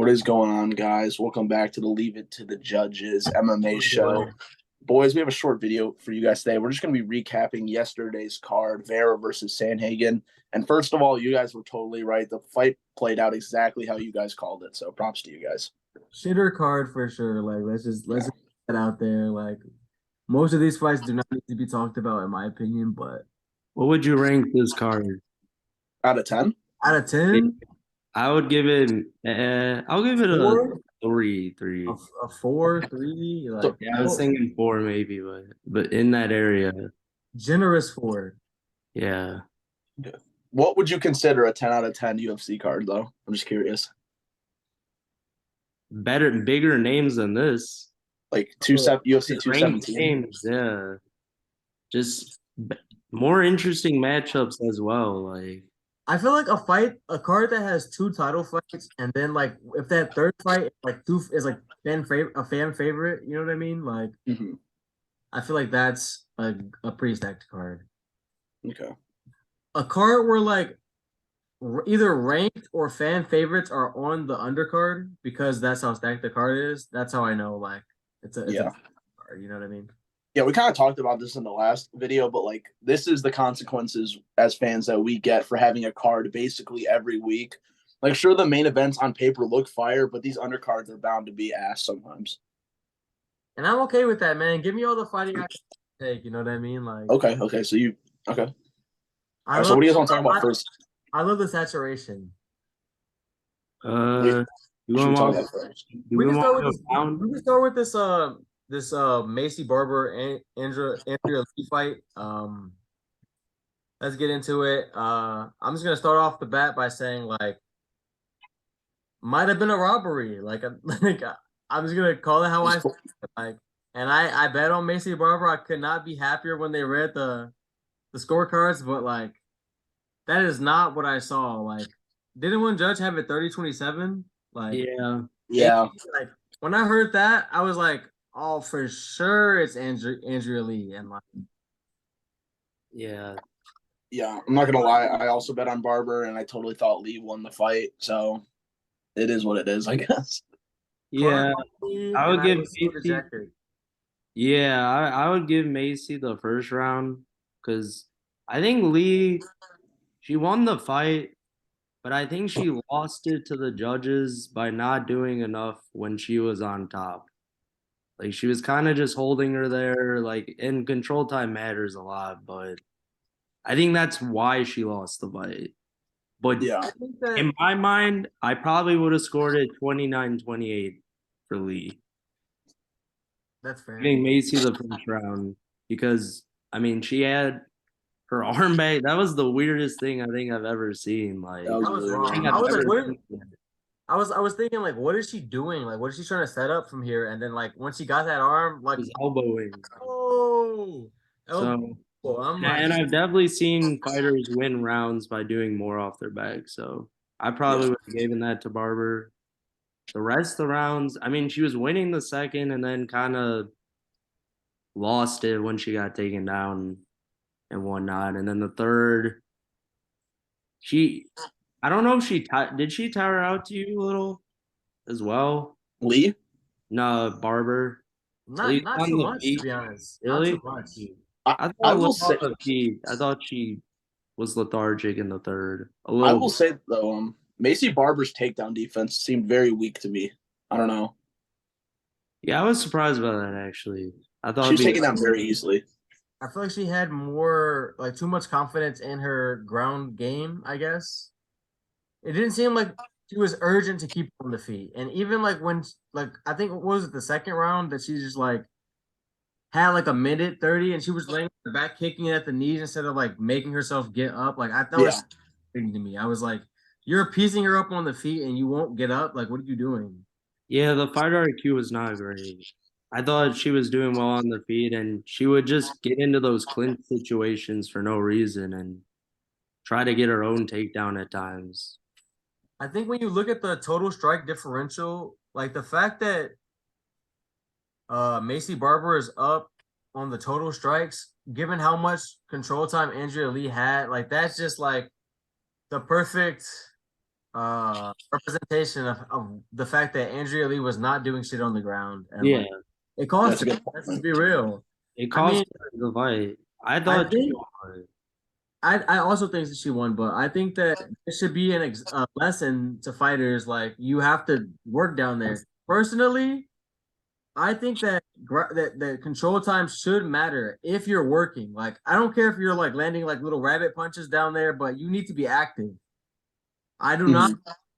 What is going on, guys? Welcome back to the Leave It to the Judges MMA show. Good. Boys, we have a short video for you guys today. We're just going to be recapping yesterday's card, Vera versus Sandhagen. And first of all, you guys were totally right. The fight played out exactly how you guys called it. So props to you guys. Shitter card for sure. Like let's just get that out there. Like most of these fights do not need to be talked about in my opinion, but What would you rank this card? Out of 10? out of 10, I would give it. I'll give it a four, three. a 4, 3, like Yeah, I was thinking four maybe, but in that area, generous 4. yeah. What would you consider a 10 out of 10 UFC card, though? I'm just curious. Bigger names than this. Like UFC Ranked 217. names, yeah. Just more interesting matchups as well. Like, I feel like a card that has 2 title fights, and then like if that third fight is like a fan favorite, you know what I mean? Like I feel like that's a pretty stacked card. Okay. A card where like either ranked or fan favorites are on the undercard because that's how stacked the card is. That's how I know like it's a card, you know what I mean? Yeah, we kind of talked about this in the last video, but like this is the consequences as fans that we get for having a card basically every week. Like, sure, the main events on paper look fire, but these undercards are bound to be ass sometimes. And I'm okay with that, man. Give me all the fighting I can take, you know what I mean? Like Okay. So you okay. I All right, love so what do you guys want to talk about first? I love the saturation. you Should we want talk to about first? We can start with go this. down? We can start with this Macy Barber and Andrea Lee fight. Let's get into it. I'm just gonna start off the bat by saying like might have been a robbery. Like I'm just gonna call it how I see it. Like, and I bet on Macy Barber. I could not be happier when they read the scorecards, but like that is not what I saw. Like, didn't one judge have it 30-27? Like, Yeah. like when I heard that, I was like, oh, for sure it's Andrea Lee. And like, Yeah. I'm not gonna lie. I also bet on Barber, and I totally thought Lee won the fight. So it is what it is, I guess. Yeah. I would give Macy. dejected. Yeah, I would give Macy the first round because I think Lee, she won the fight, but I think she lost it to the judges by not doing enough when she was on top. Like she was kind of just holding her there. Like, and control time matters a lot, but I think that's why she lost the fight. But Yeah. I think that in my mind, I probably would have scored it 29-28 for Lee. that's fair. Giving Macy the first round because I mean she had her arm back. That was the weirdest thing I think I've ever seen. Like That was I was really wrong. weird. I was like, what? seen that. I was thinking like, what is she doing? Like, what is she trying to set up from here? And then like once she got that arm, like, His elbowing. oh, So I'm like, and I've definitely seen fighters win rounds by doing more off their back. So I probably would have given that to Barber. The rest of the rounds, I mean, she was winning the second and then kind of lost it when she got taken down and whatnot. And then the third, I don't know if did she tire out to you a little as well? Lee? No, Barber. At least not on too the much feet. to be honest. Really? Not too much. I thought I a will little say off the feet. I thought she was lethargic in the third. A I little. will say though, Macy Barber's takedown defense seemed very weak to me. I don't know. Yeah, I was surprised by that actually. I thought She was taken down very easily. I feel like she had more like too much confidence in her ground game, I guess. It didn't seem like she was urgent to keep on the feet. And even like when like I think what was it the second round that she just like had like a minute 30 and she was laying her back kicking it at the knees instead of like making herself get up. Like I thought was thing to me. I was like, you're appeasing her up on the feet and you won't get up. Like, what are you doing? Yeah, the fighter IQ was not great. I thought she was doing well on the feet, and she would just get into those clinch situations for no reason and try to get her own takedown at times. I think when you look at the total strike differential, like the fact that Macy Barber is up on the total strikes, given how much control time Andrea Lee had, like that's just like the perfect representation of the fact that Andrea Lee was not doing shit on the ground, and Yeah, like it cost That's a her. good Let's point. just be real. it I mean, cost her the fight. I I thought she think won. I also think that she won, but I think that it should be a lesson to fighters. Like you have to work down there. Personally, I think that that control time should matter if you're working. Like I don't care if you're like landing like little rabbit punches down there, but you need to be active. I do not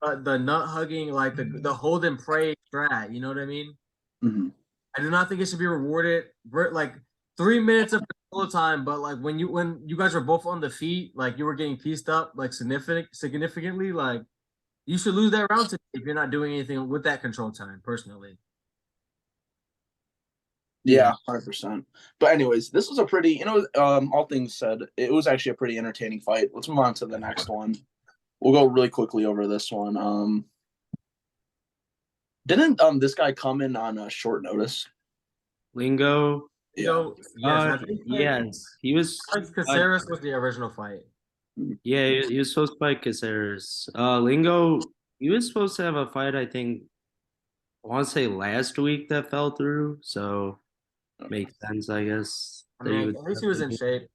Mhm. the nut hugging like the hold and pray strat. You know what I mean? Mhm. I do not think it should be rewarded. Like 3 minutes of control time, but like when you guys were both on the feet, like you were getting pieced up like significantly, like you should lose that round today if you're not doing anything with that control time. Personally, Yeah, Yeah, 100%. But anyways, this was a pretty, all things said, it was actually a pretty entertaining fight. Let's move on to the next one. We'll go really quickly over this one. Didn't this guy come in on a short notice? Lingo. you Yeah. know, yes, I think that Yes, he was. Alex Caceres was the original fight. Yeah, he was supposed to fight Caceres. Lingo. He was supposed to have a fight. I think I want to say last week that fell through. So makes sense, I guess. I That he mean, was. at least he was in shape.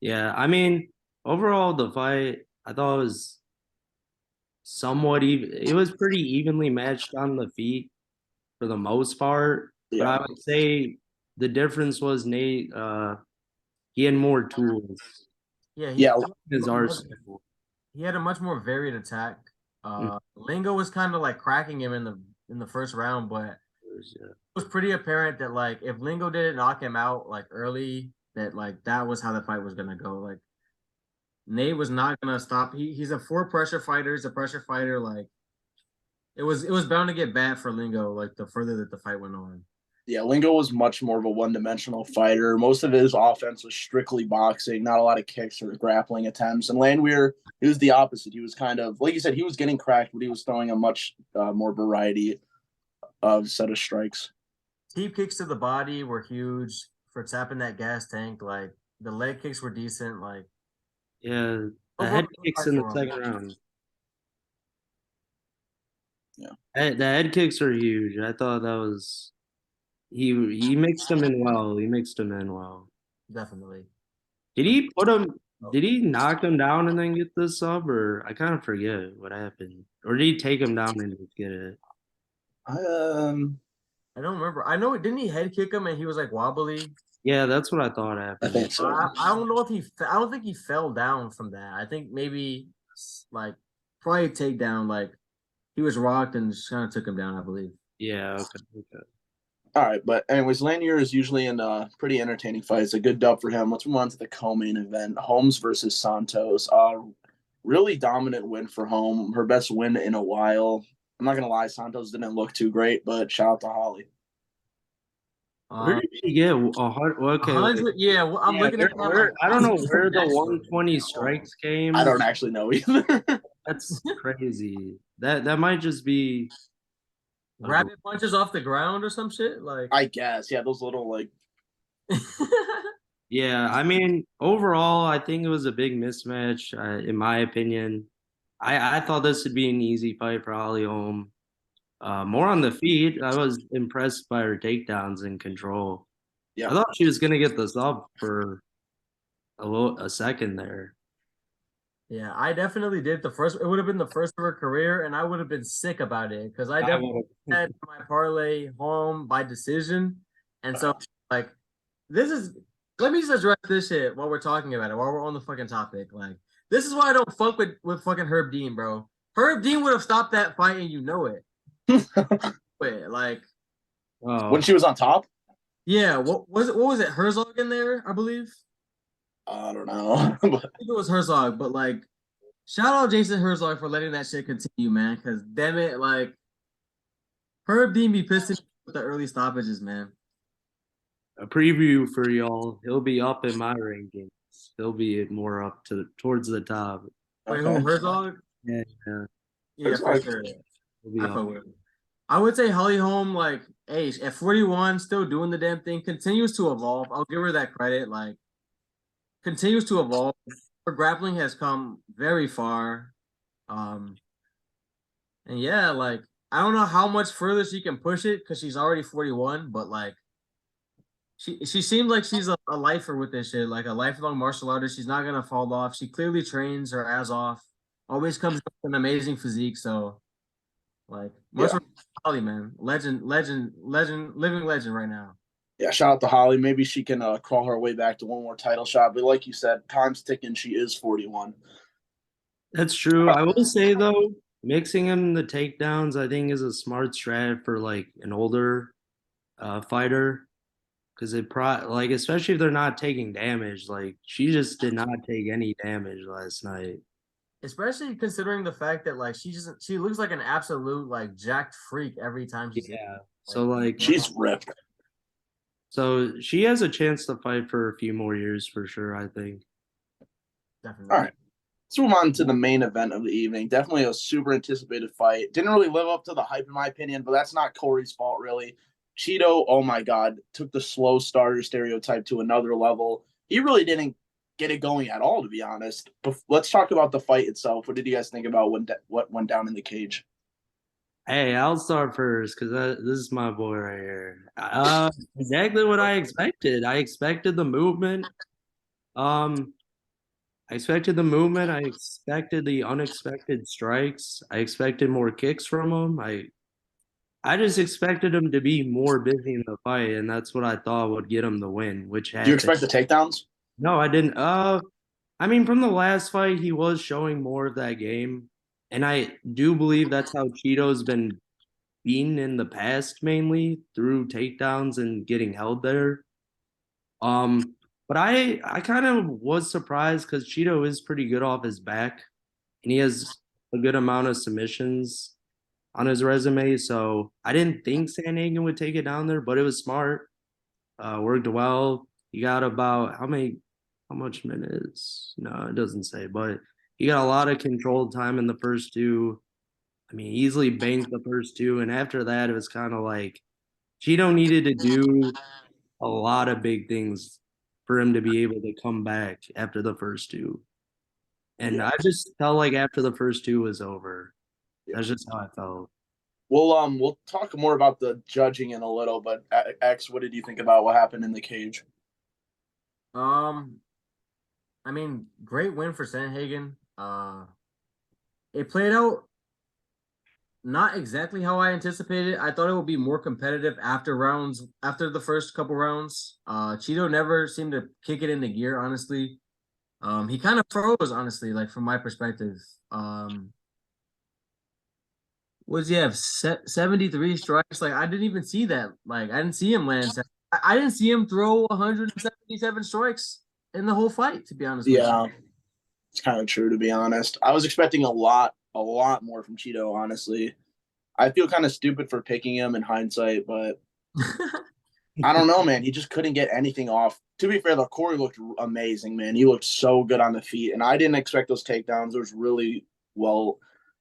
Yeah, I mean, overall the fight I thought was somewhat even. It was pretty evenly matched on the feet for the most part, but Yeah. I would say the difference was Nate. He had more tools Yeah, Yeah. in his arsenal. he had a much more varied attack. Lingo was kind of like cracking him in the first round, but it was pretty apparent that like if Lingo didn't knock him out like early, that like that was how the fight was gonna go. Like Nate was not gonna stop. He's a four pressure fighter. He's a pressure fighter. Like it was bound to get bad for Lingo. Like the further that the fight went on. Yeah, Lingo was much more of a one-dimensional fighter. Most of his offense was strictly boxing, not a lot of kicks or grappling attempts. And Landwehr, he was the opposite. He was kind of, like you said, he was getting cracked, but he was throwing a much more variety of set of strikes. Deep kicks to the body were huge for tapping that gas tank. Like the leg kicks were decent. Like Yeah, the overall, head kicks in the second round. Yeah. The head kicks are huge. I thought that was he mixed them in well. He mixed them in well. definitely. Did he put him? Did he knock him down and then get the sub, or I kind of forget what happened, or did he take him down and just get it? Um, I don't remember. I know didn't he head kick him and he was like wobbly. Yeah, that's what I thought I happened. think so. I don't know if I don't think he fell down from that. I think maybe like probably a takedown. Like he was rocked and just kind of took him down. I believe. Yeah, okay, okay. All right, but anyways, Lanier is usually in pretty entertaining fights. A good dub for him. Let's move on to the co-main event: Holmes versus Santos. Really dominant win for Holmes. Her best win in a while. I'm not gonna lie, Santos didn't look too great, but shout out to Holly. Where did he get a hundred? Okay, wait. 100. Yeah, well, I'm Yeah, looking at that. where Like, I don't know where the that's 120 yeah, strikes I came. don't actually know either. That's crazy. That might just be rabbit punches off the ground or some shit. Like, I guess, yeah, those little like Yeah, I mean, overall, I think it was a big mismatch, in my opinion. I thought this would be an easy fight for Holly Holm. More on the feet. I was impressed by her takedowns and control. I yeah. thought she was gonna get this up for a second there. yeah, I definitely did the first. It would have been the first of her career, and I would have been sick about it because I I definitely would had my parlay home by decision, and so like this is. Let me just address this shit while we're talking about it. While we're on the fucking topic, like this is why I don't fuck with fucking Herb Dean, bro. Herb Dean would have stopped that fight, and you know it. Wait, like When Oh, she was on top, yeah, what was it? What was it? Herzog in there, I believe. I don't know. I think it was Herzog, but like, shout out Jason Herzog for letting that shit continue, man. Because damn it, like Herb Dean be pissing me with the early stoppages, man. a preview for y'all. He'll be up in my rankings. He'll be more up to towards the top. Wait, Okay. who Herzog? Yeah, yeah. Yeah, for Herzog. sure. He'll be I up. fuck with him. I would say Holly Holm, like, hey, at 41, still doing the damn thing, continues to evolve. I'll give her that credit. Like, continues to evolve. Her grappling has come very far. Um, And yeah, like I don't know how much further she can push it because she's already 41, but like she seems like she's a lifer with this shit, like a lifelong martial artist. She's not gonna fall off. She clearly trains her ass off. Always comes up with an amazing physique. So like much Yeah. respect to Holly, man. Legend, living legend right now. Yeah, shout out to Holly. Maybe she can crawl her way back to one more title shot. But like you said, time's ticking. She is 41. That's true. I will say though, mixing him the takedowns, I think, is a smart strat for like an older fighter because like especially if they're not taking damage. Like she just did not take any damage last night. Especially considering the fact that like she looks like an absolute like jacked freak every time she's Yeah. like So like She's ripped. so she has a chance to fight for a few more years for sure, I think. definitely. All right. Let's move on to the main event of the evening. Definitely a super anticipated fight. Didn't really live up to the hype, in my opinion, but that's not Corey's fault, really. Cheeto, oh my God, took the slow starter stereotype to another level. He really didn't get it going at all, to be honest. But let's talk about the fight itself. What did you guys think about what went down in the cage? Hey, I'll start first because this is my boy right here. Exactly what I expected. I expected the movement. Um, I expected the movement. I expected the unexpected strikes. I expected more kicks from him. I just expected him to be more busy in the fight, and that's what I thought would get him the win, which Do you happened. expect the takedowns? No, I didn't. I mean, from the last fight, he was showing more of that game, and I do believe that's how Cheeto's been beaten in the past, mainly through takedowns and getting held there. But I kind of was surprised because Cheeto is pretty good off his back, and he has a good amount of submissions on his resume. So I didn't think Sandhagen would take it down there, but it was smart. Worked well. He got about how much minutes? No, it doesn't say, but he got a lot of controlled time in the first two. I mean, easily banked the first two, and after that, it was kind of like Cheeto needed to do a lot of big things for him to be able to come back after the first two. And Yeah. I just felt like after the first two was over, Yeah. that's just how I felt. We'll talk more about the judging in a little, but X, what did you think about what happened in the cage? Um, I mean, great win for Sandhagen. It played out not exactly how I anticipated. I thought it would be more competitive after the first couple rounds. Cheeto never seemed to kick it into gear, honestly. He kind of froze, honestly, like from my perspective. Was he have 73 strikes? Like I didn't even see that. Like I didn't see him land. I didn't see him throw 177 strikes in the whole fight, to be honest with Yeah, it's kind of true, to be honest. I was expecting a lot more from Cheeto, honestly. I feel kind of stupid for picking him in hindsight, but you. I don't know, man. He just couldn't get anything off. To be fair, though, Corey looked amazing, man. He looked so good on the feet, and I didn't expect those takedowns. It was really well,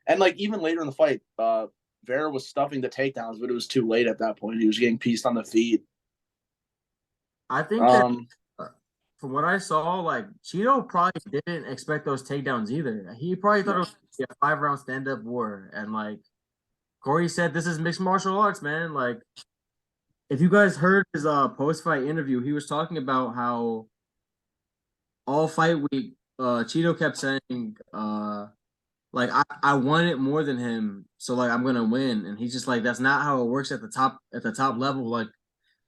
and like even later in the fight, Vera was stuffing the takedowns, but it was too late at that point. He was getting pieced on the feet. I think that Um, from what I saw, like Cheeto probably didn't expect those takedowns either. He probably thought it was a 5 round stand up war, and like Corey said, this is mixed martial arts, man. Like if you guys heard his post fight interview, he was talking about how all fight week, Cheeto kept saying, like I want it more than him, so like I'm gonna win. And he's just like, that's not how it works at the top level. Like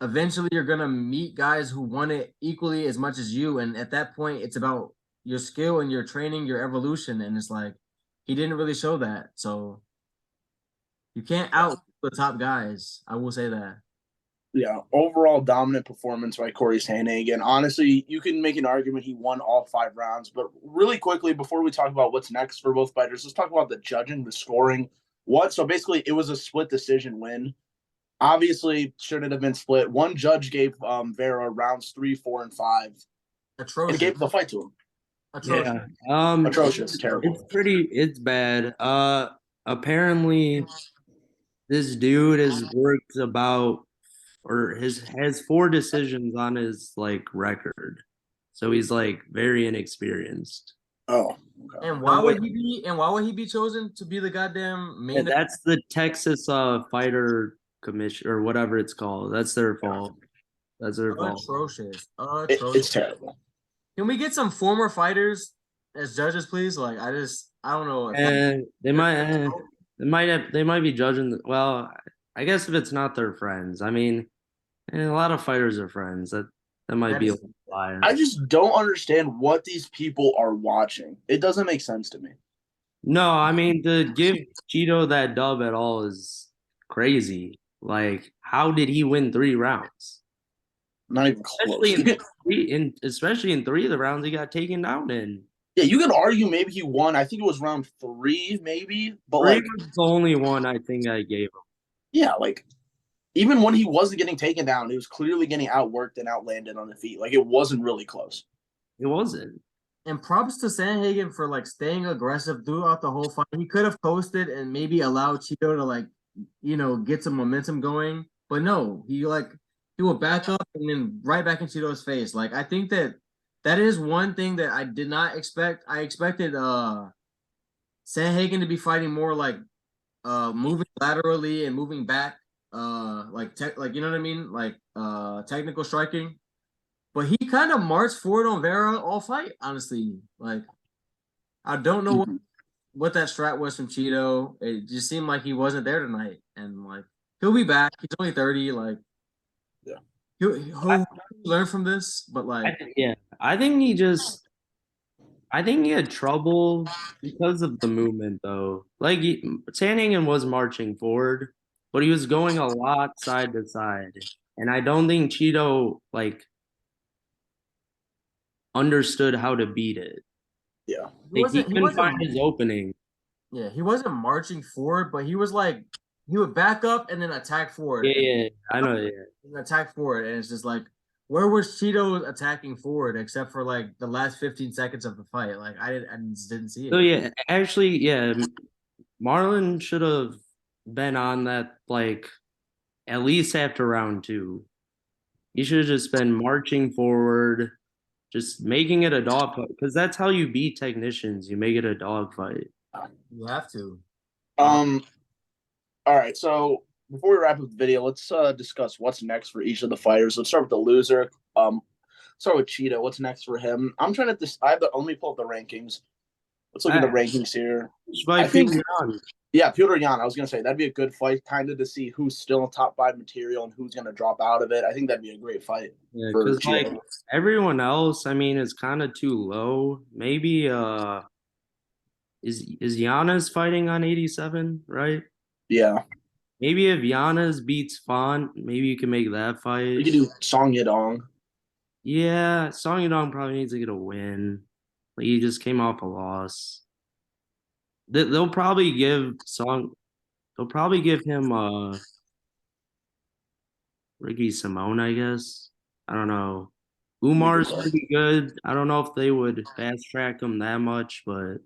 eventually you're gonna meet guys who want it equally as much as you. And at that point, it's about your skill and your training, your evolution. And it's like he didn't really show that. So you can't out the top guys. I will say that. yeah, overall dominant performance by Corey Sandhagen. Honestly, you can make an argument he won all 5 rounds. But really quickly, before we talk about what's next for both fighters, let's talk about the judging, the scoring. So basically, it was a split decision win. Obviously, shouldn't have been split. One judge gave Vera rounds 3, 4, and 5, and Atrocious. gave the fight to him. Atrocious. Yeah. Atrocious, terrible. It's bad. Apparently this dude has worked about or has four decisions on his like record. So he's like very inexperienced. Oh, okay. And why would he be? And why would he be chosen to be the goddamn main? And that's the Texas fighter commission or whatever it's called. That's their fault. That's their fault. Atrocious. It's terrible. Can we get some former fighters as judges, please? Like, I don't know. And they might be judging. Well, I guess if it's not their friends, I mean, a lot of fighters are friends. That might be a liar. I just don't understand what these people are watching. It doesn't make sense to me. No, I mean to give Cheeto that dub at all is crazy. Like, how did he win 3 rounds? Not even close. Especially in 3 of the rounds he got taken down in. Yeah, you can argue maybe he won. I think it was round 3, maybe. But 3 was the only one I think I gave him. Yeah, like even when he wasn't getting taken down, he was clearly getting outworked and outlanded on the feet. Like it wasn't really close. It wasn't. And props to Sandhagen for like staying aggressive throughout the whole fight. He could have coasted and maybe allowed Cheeto to like, get some momentum going. But no, he will back up and then right back in Cheeto's face. Like I think that is one thing that I did not expect. I expected Sandhagen to be fighting more like moving laterally and moving back, like you know what I mean, like technical striking. But he kind of marched forward on Vera all fight, honestly. Like, I don't know what that strat was from Cheeto. It just seemed like he wasn't there tonight. And, like, he'll be back. He's only 30. Like, yeah. He'll learn from this. But, like, I think he had trouble because of the movement, though. Like, Sandhagen was marching forward, but he was going a lot side to side. And I don't think Cheeto, like, understood how to beat it. Yeah. Like, he couldn't find his opening. Yeah, he wasn't marching forward, but he was like, he would back up and then attack forward. Yeah, I know. Yeah. And attack forward. And it's just like, where was Cheeto attacking forward except for like the last 15 seconds of the fight? Like, I just didn't see it. So, yeah, actually, yeah, Marlon should have been on that, like, at least after round 2. He should have just been marching forward. Just making it a dogfight, because that's how you beat technicians. You make it a dogfight. You have to. All right. So before we wrap up the video, let's discuss what's next for each of the fighters. Let's start with the loser. Start with Cheeto. What's next for him? I'm trying to. Let me pull up the rankings. Let's look at the rankings here. I think. Yeah, Petr Yan. I was gonna say that'd be a good fight, kind of to see who's still in top 5 material and who's gonna drop out of it. I think that'd be a great fight. Yeah, because like everyone else, I mean, is kind of too low. Maybe is Giannis fighting on 87, right? Yeah. Maybe if Giannis beats Font, maybe you can make that fight. You could do Song Yadong. Yeah, Song Yadong probably needs to get a win. Like he just came off a loss. They'll probably give him Ricky Simone, I guess. I don't know. Umar's pretty good. I don't know if they would fast track him that much, but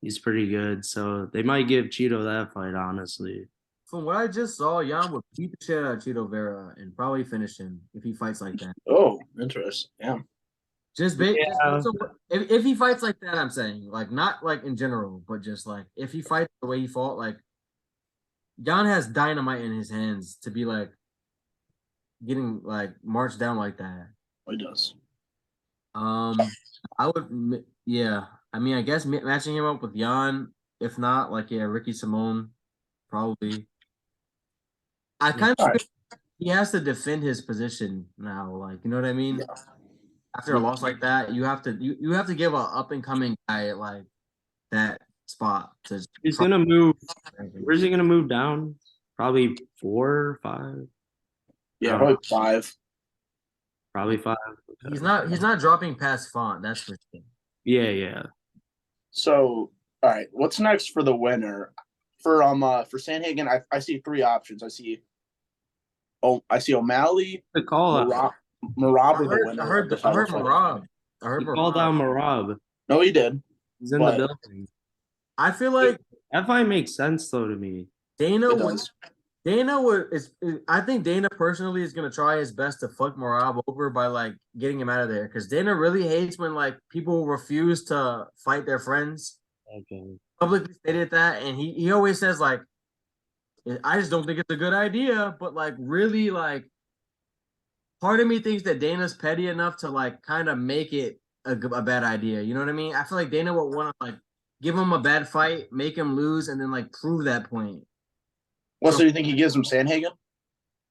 he's pretty good. So they might give Cheeto that fight, honestly. From what I just saw, Yan would beat the shit out of Cheeto Vera and probably finish him if he fights like that. Oh, interesting. Yeah. If he fights like that, I'm saying, like, not like in general, but just like if he fights the way he fought, like Yan has dynamite in his hands to be like getting like marched down like that. He does. I would, yeah. I mean, I guess matching him up with Yan, if not, like, yeah, Ricky Simone, probably. I kind of think he has to defend his position now, like, you know what I mean? Yeah. After a loss like that, you have to give an up and coming guy like that spot. He's gonna move. Where's he gonna move down? Probably 4 or 5. Yeah, probably 5. Probably 5. He's not dropping past Font. That's for sure. Yeah. So, all right, what's next for the winner? For Sandhagen, I see 3 options. I see O'Malley, the call Marab. I heard Marab. He called out Marab. No, he did. He's in the building. I feel like that fight makes sense though to me. Dana I think Dana personally is gonna try his best to fuck Marab over by like getting him out of there because Dana really hates when like people refuse to fight their friends. Okay. Publicly stated that, and he always says like, I just don't think it's a good idea, but like really like part of me thinks that Dana's petty enough to like kind of make it a bad idea. You know what I mean? I feel like Dana would want to like give him a bad fight, make him lose, and then like prove that point. Well, So so you think he gives him Sandhagen?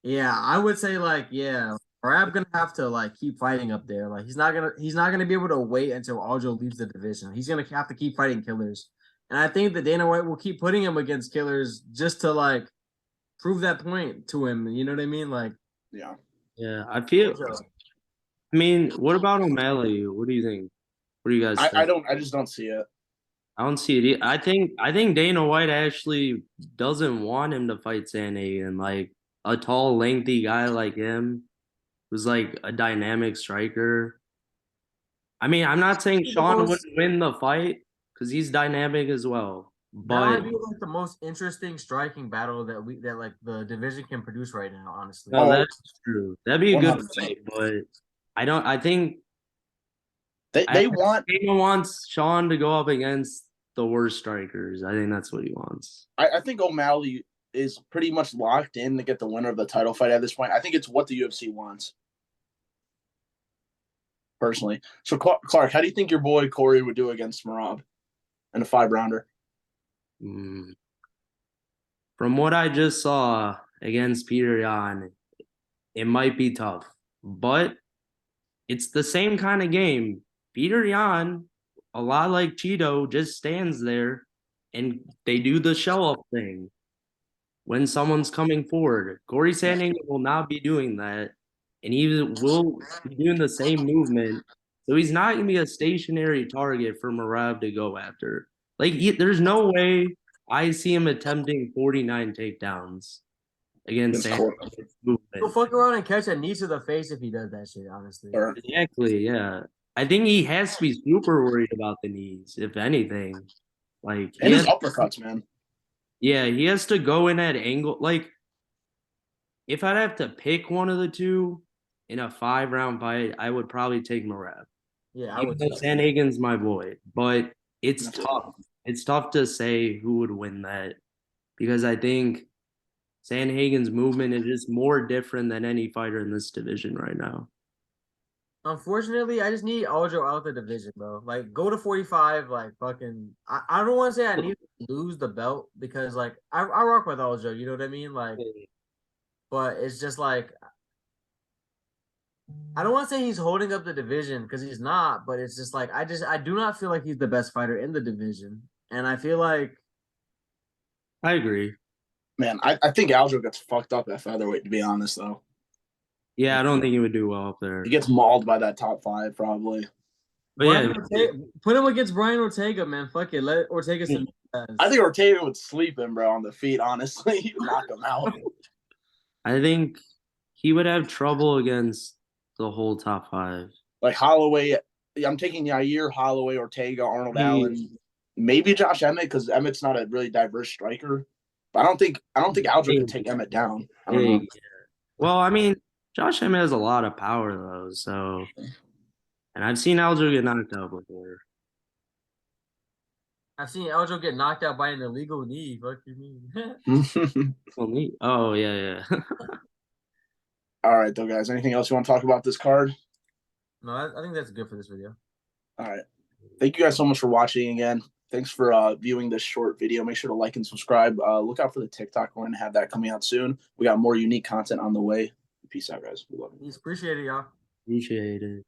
yeah, I would say like yeah, Rab gonna have to like keep fighting up there. Like he's not gonna be able to wait until Aljo leaves the division. He's gonna have to keep fighting killers. And I think that Dana White will keep putting him against killers just to like prove that point to him. You know what I mean? Like Yeah. Yeah, I feel. I mean, what about O'Malley? What do you think? What do you guys think? I just don't see it. I don't see it. I think Dana White actually doesn't want him to fight Sandhagen. Like a tall, lengthy guy like him who's like a dynamic striker. I mean, I'm not saying Sean wouldn't win the fight because he's dynamic as well. That might But be like the most interesting striking battle that like the division can produce right now, honestly. no, Oh, that's true. That'd be a good 100%. fight. But I don't. I think They want. Dana wants Sean to go up against the worst strikers. I think that's what he wants. I think O'Malley is pretty much locked in to get the winner of the title fight at this point. I think it's what the UFC wants, personally. So, Clark, how do you think your boy Corey would do against Marab in a 5-rounder? Mm. From what I just saw against Peter Yan, it might be tough, but it's the same kind of game. Peter Yan, a lot like Cheeto, just stands there and they do the show up thing when someone's coming forward. Corey Sandhagen will not be doing that, and he will be doing the same movement. So he's not going to be a stationary target for Marab to go after. Like, there's no way I see him attempting 49 takedowns against Sandhagen's He'll movement. fuck around and catch a knee to the face if he does that shit, honestly. Or Exactly, yeah. I think he has to be super worried about the knees, if anything. Like, and his uppercuts, man. yeah, he has to go in at angle. Like, if I'd have to pick one of the two in a 5-round fight, I would probably take Marab. Yeah, I Even would though too. Sandhagen's my boy, but it's That's tough. It's tough to say who would win that because I think Sandhagen's movement is just more different than any fighter in this division right now. Unfortunately, I just need Aljo out the division, bro. Like, go to 45, like, fucking. I don't want to say I need to lose the belt because, like, I rock with Aljo, you know what I mean? Like, but it's just like, I don't want to say he's holding up the division because he's not, but it's just like, I do not feel like he's the best fighter in the division. And I feel like, I agree. Man, I think Aljo gets fucked up at featherweight, to be honest, though. Yeah, I don't think he would do well up there. He gets mauled by that top 5, probably. But yeah, put him against Brian Ortega, man. Fuck it. Let Ortega some. I think Ortega would sleep him, bro, on the feet, honestly. He would knock him out. I think he would have trouble against the whole top 5. Like Holloway, I'm taking Yair, Holloway, Ortega, Arnold Allen, maybe Josh Emmett because Emmett's not a really diverse striker. But I don't think Aljo can take Emmett down. I don't know. Well, I mean, Josh Emmett has a lot of power though, so and I've seen Aljo get knocked out before. I've seen Aljo get knocked out by an illegal knee. Fuck you mean? Oh yeah. All right, though, guys. Anything else you want to talk about this card? No, I think that's good for this video. All right. Thank you guys so much for watching again. Thanks for viewing this short video. Make sure to like and subscribe. Look out for the TikTok. We're going to have that coming out soon. We got more unique content on the way. Peace out, guys. We love you. Appreciate it, y'all. Appreciate it.